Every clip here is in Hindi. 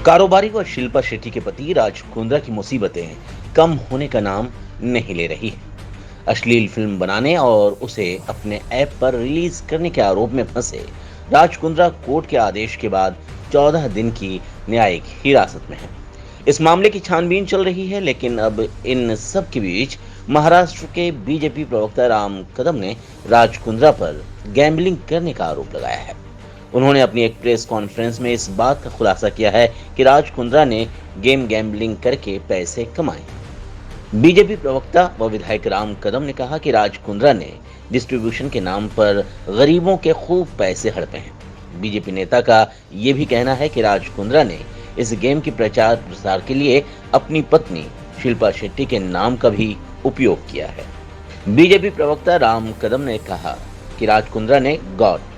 कारोबारी व शिल्पा शेट्टी के पति राज कुंद्रा की मुसीबतें कम होने का नाम नहीं ले रही है। अश्लील फिल्म बनाने और उसे अपने ऐप पर रिलीज करने के आरोप में फंसे राज कुंद्रा कोर्ट के आदेश के बाद 14 दिन की न्यायिक हिरासत में है। इस मामले की छानबीन चल रही है, लेकिन अब इन सब के बीच महाराष्ट्र के बीजेपी प्रवक्ता राम कदम ने राज कुंद्रा पर गैम्बलिंग करने का आरोप लगाया है। उन्होंने अपनी एक प्रेस कॉन्फ्रेंस में इस बात का खुलासा किया है कि राज कुंद्रा ने गेम गैम्बलिंग करके पैसे कमाए। बीजेपी प्रवक्ता व विधायक राम कदम ने कहा कि राज कुंद्रा ने डिस्ट्रीब्यूशन के नाम पर गरीबों के खूब पैसे हड़पे हैं। बीजेपी नेता का यह भी कहना है कि राज कुंद्रा ने इस गेम के प्रचार प्रसार के लिए अपनी पत्नी शिल्पा शेट्टी के नाम का भी उपयोग किया है। बीजेपी प्रवक्ता राम कदम ने कहा कि राज कुंद्रा ने गॉड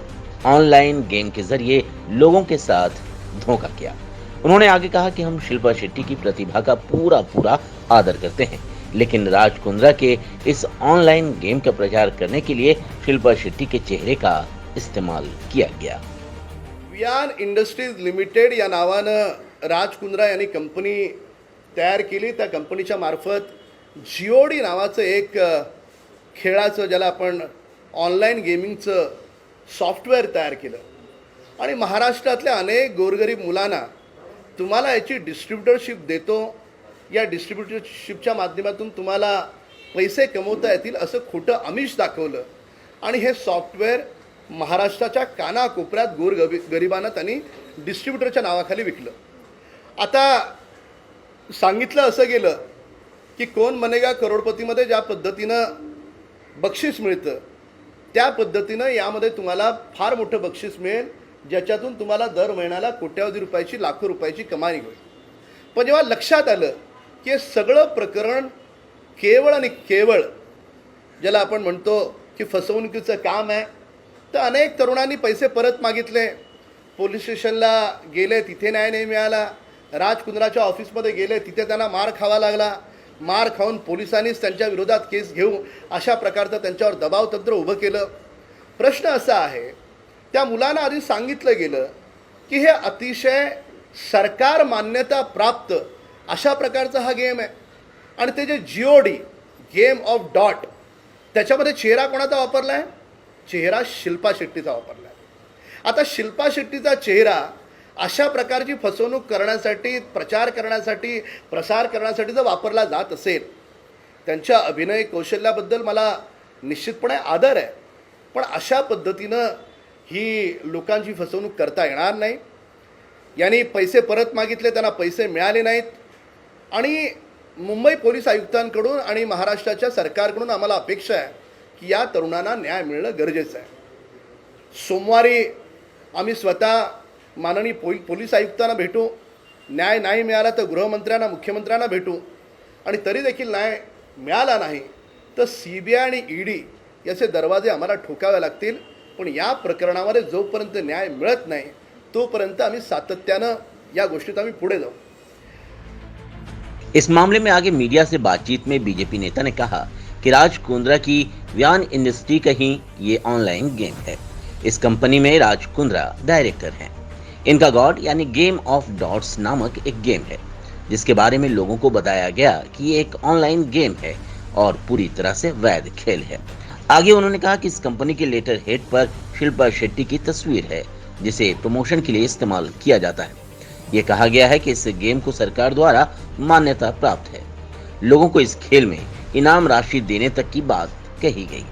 ऑनलाइन गेम के जरिए लोगों के साथ धोखा किया। उन्होंने आगे कहा कि हम शिल्पा शेट्टी की प्रतिभा का पूरा आदर करते हैं, लेकिन राज कुंद्रा के इस ऑनलाइन गेम का प्रचार करने के लिए शिल्पा शेट्टी के चेहरे का इस्तेमाल किया गया। वियान इंडस्ट्रीज लिमिटेड या नावानं राज कुंद्रा यांनी कंपनी तयार केली। त्या कंपनीच्या मार्फत जीओडी नावाचं एक खेळाचं, ज्याला आपण ऑनलाईन गेमिंगचं सॉफ्टवेअर तयार केलं आणि महाराष्ट्रातल्या अनेक गोरगरीब मुलांना तुम्हाला याची डिस्ट्रीब्युटरशिप देतो, या डिस्ट्रीब्युटरशिपच्या माध्यमातून तुम्हाला पैसे कमवता येतील असं खोटं आमिष दाखवलं आणि हे सॉफ्टवेअर महाराष्ट्राच्या कानाकोपऱ्यात गोरगरिबांना त्यांनी डिस्ट्रीब्युटरच्या नावाखाली विकलं। आता सांगितलं असं गेलं की कोण बनेगा करोडपतीमध्ये ज्या पद्धतीनं बक्षीस मिळतं त्या पद्धतीनं यामध्ये तुम्हाला फार मोठं बक्षीस मिळेल, ज्याच्यातून तुम्हाला दर महिन्याला कोट्यावधी रुपयाची, लाखो रुपयाची कमाई होईल। पण जेव्हा लक्षात आलं की हे सगळं प्रकरण केवळ आणि केवळ ज्याला आपण म्हणतो की फसवणुकीचं काम आहे, तर अनेक तरुणांनी पैसे परत मागितले, पोलीस स्टेशनला गेले, तिथे न्याय नाही मिळाला, राज कुंद्राच्या ऑफिसमध्ये गेले, तिथे त्यांना मार खावा लागला, मार खाऊन पोलिसांनीच त्यांच्या विरोधात केस घेऊ अशा प्रकारचं त्यांच्यावर दबाव तंत्र उभं केलं। प्रश्न असा आहे, त्या मुलांना आधी सांगितलं गेलं की हे अतिशय सरकार मान्यता प्राप्त अशा प्रकारचा हा गेम आहे आणि ते जे जीओडी गेम ऑफ डॉट, त्याच्यामध्ये चेहरा कोणाचा वापरला आहे? चेहरा शिल्पा शेट्टीचा वापरला आहे। आता शिल्पा शेट्टीचा चेहरा अशा प्रकारची फसवणूक करण्यासाठी, प्रचार करण्यासाठी, प्रसार करण्यासाठी जर वापरला जात असेल, त्यांच्या अभिनय कौशल्याबद्दल मला निश्चितपणे आदर आहे, पण अशा पद्धतीनं ही लोकांची फसवणूक करता येणार नाही। यांनी पैसे परत मागितले, त्यांना पैसे मिळाले नाहीत आणि मुंबई पोलीस आयुक्तांकडून आणि महाराष्ट्राच्या सरकारकडून आम्हाला अपेक्षा आहे की या तरुणांना न्याय मिळणं गरजेचं आहे। सोमवारी आम्ही स्वतः माननीय पोलीस आयुक्तांना भेटू, न्याय नाही मिळाला तर गृहमंत्र्यांना, मुख्यमंत्र्यांना भेटू आणि तरी देखील न्याय मिळाला नाही तर CBI आणि ED याचे दरवाजे आम्हाला ठोकावे लागतील। पण या प्रकरणामध्ये जोपर्यंत न्याय मिळत नाही तोपर्यंत आम्ही सातत्यानं या गोष्टीत आम्ही पुढे जाऊ। इस मामले में आगे मीडिया से बातचीत में बीजेपी नेता ने कहा कि राज कुंद्रा की व्यान इंडस्ट्री का ही ये ऑनलाइन गेम है। इस कंपनी में राज कुंद्रा डायरेक्टर हैं। इनका गॉड यानी गेम ऑफ डॉट्स नामक एक गेम है, जिसके बारे में लोगों को बताया गया कि ये एक ऑनलाइन गेम है और पूरी तरह से वैध खेल है। आगे उन्होंने कहा कि इस कंपनी के लेटर हेड पर शिल्पा शेट्टी की तस्वीर है, जिसे प्रमोशन के लिए इस्तेमाल किया जाता है। ये कहा गया है कि इस गेम को सरकार द्वारा मान्यता प्राप्त है। लोगों को इस खेल में इनाम राशि देने तक की बात कही गई।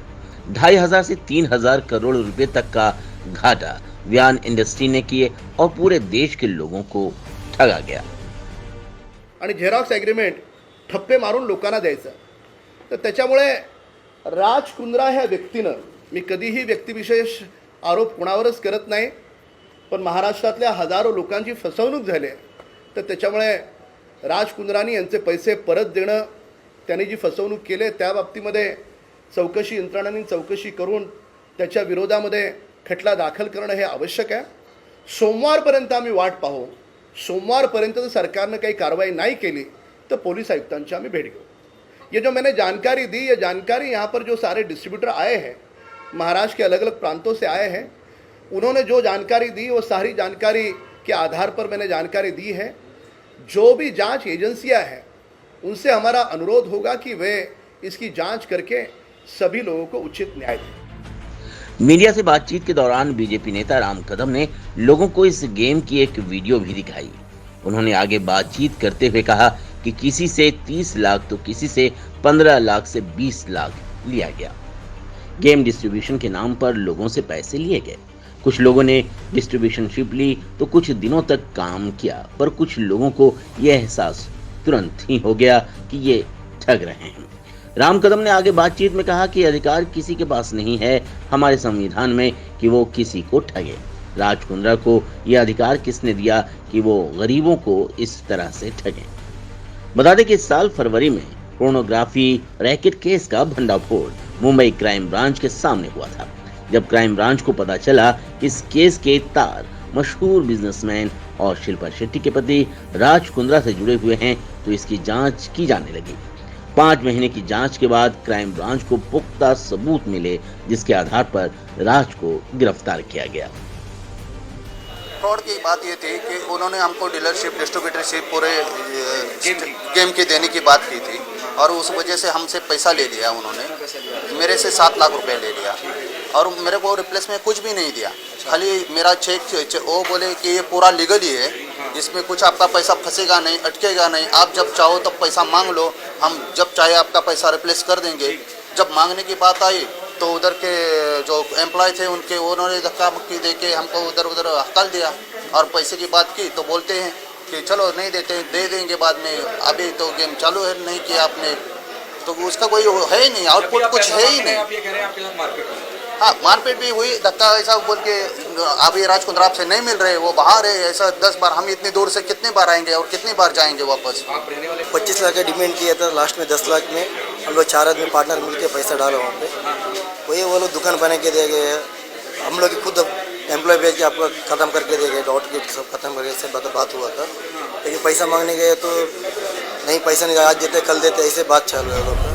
2500 से 3000 करोड़ रुपए तक का घाटा व्यान इंडस्ट्री ने किए और पूरे देश के लोगों को ठगा गया। आणि झेरॉक्स ॲग्रीमेंट ठप्पे मारून लोकांना द्यायचं, तर त्याच्यामुळे राज कुंद्रा ह्या व्यक्तीनं, मी कधीही व्यक्तिविशेष आरोप कोणावरच करत नाही, पण महाराष्ट्रातल्या हजारो लोकांची फसवणूक झाली आहे, तर त्याच्यामुळे राज कुंद्रानी यांचे पैसे परत देणं, त्यांनी जी फसवणूक केली त्या बाबतीमध्ये चौकशी यंत्रणांनी चौकशी करून त्याच्या विरोधामध्ये खटला दाखल करणं हे आवश्यक आहे। सोमवारपर्यंत आम्ही वाट पाहू। सोमवारपर्यंत जर सरकारने काही कारवाई नहीं केली तो पुलिस आयुक्तांची आम्ही भेट घेऊ। ये जो मैंने जानकारी दी, ये जानकारी यहाँ पर जो सारे डिस्ट्रीब्यूटर आए हैं, महाराष्ट्र के अलग अलग प्रांतों से आए हैं, उन्होंने जो जानकारी दी वो सारी जानकारी के आधार पर मैंने जानकारी दी है। जो भी जांच एजेंसियां हैं उनसे हमारा अनुरोध होगा कि वे इसकी जांच करके सभी लोगों को उचित न्याय दें। मीडिया से बातचीत के दौरान बीजेपी नेता राम कदम ने लोगों को इस गेम की एक वीडियो भी दिखाई। उन्होंने आगे बातचीत करते हुए कहा कि किसी से 30 लाख तो किसी से 15 लाख से 20 लाख लिया गया। गेम डिस्ट्रीब्यूशन के नाम पर लोगों से पैसे लिए गए। कुछ लोगों ने डिस्ट्रीब्यूशनशिप ली तो कुछ दिनों तक काम किया, पर कुछ लोगों को यह एहसास तुरंत ही हो गया कि ये ठग रहे हैं। राम कदम ने आगे बातचीत में कहा कि अधिकार किसी के पास नहीं है हमारे संविधान में कि वो किसी को ठगे। राज कुंद्रा को यह अधिकार किसने दिया कि वो गरीबों को इस तरह से ठगे। बता दें कि इस साल फरवरी में पोर्नोग्राफी रैकेट केस का भंडाफोड़ मुंबई क्राइम ब्रांच के सामने हुआ था। जब क्राइम ब्रांच को पता चला कि इस केस के तार मशहूर बिजनेसमैन और शिल्पा शेट्टी के पति राज कुंद्रा से जुड़े हुए हैं, तो इसकी जांच की जाने लगी। 5 महीने की जांच के बाद क्राइम ब्रांच को पुख्ता सबूत मिले, जिसके आधार पर राज को गिरफ्तार किया गया। फ्रॉड की बात ये थी कि उन्होंने हमको डीलरशिप डिस्ट्रीब्यूटरशिप पूरे गेम की देने की बात की थी और उस वजह से हमसे पैसा ले लिया उन्होंने। मेरे से 7 लाख रुपए ले लिया और मेरे को रिप्लेस में कुछ भी नहीं दिया। खाली मेरा चेक वो बोले कि ये पूरा लीगल ही है, इसमें कुछ आपका पैसा फंसेगा नहीं, अटकेगा नहीं, आप जब चाहो तब पैसा मांग लो, हम जब चाहे आपका पैसा रिप्लेस कर देंगे। जब मांगने की बात आई तो उधर के जो एम्प्लॉय थे उनके उन्होंने धक्का मुक्की दे के हमको उधर उधर हकल दिया और पैसे की बात की तो बोलते हैं कि चलो नहीं देते, दे देंगे बाद में, अभी तो गेम चालू है, नहीं किया आपने तो उसका कोई है ही नहीं, आउटपुट कुछ है ही नहीं। हाँ, मारपीट भी हुई, धक्का ऐसा बोल के अभी राज कुंद्रा से नहीं मिल रहे, वो बाहर है, ऐसा 10 बार। हम इतनी दूर से कितनी बार आएंगे और कितनी बार जाएंगे वापस। 25 लाख का डिमांड किया था, लास्ट में 10 लाख में हम लोग 4 आदमी पार्टनर मिलके पैसा डाला वहाँ पे। वही वो लोग दुकान बना के दे गए, हम लोग खुद एम्प्लॉय भेज के आपको ख़त्म करके दे गए, डॉट गेट सब खत्म करके से बात हुआ था। लेकिन पैसा मांगने गए तो नहीं, पैसा नहीं, आज देते कल देते, ऐसे बात चल रहा है लोग।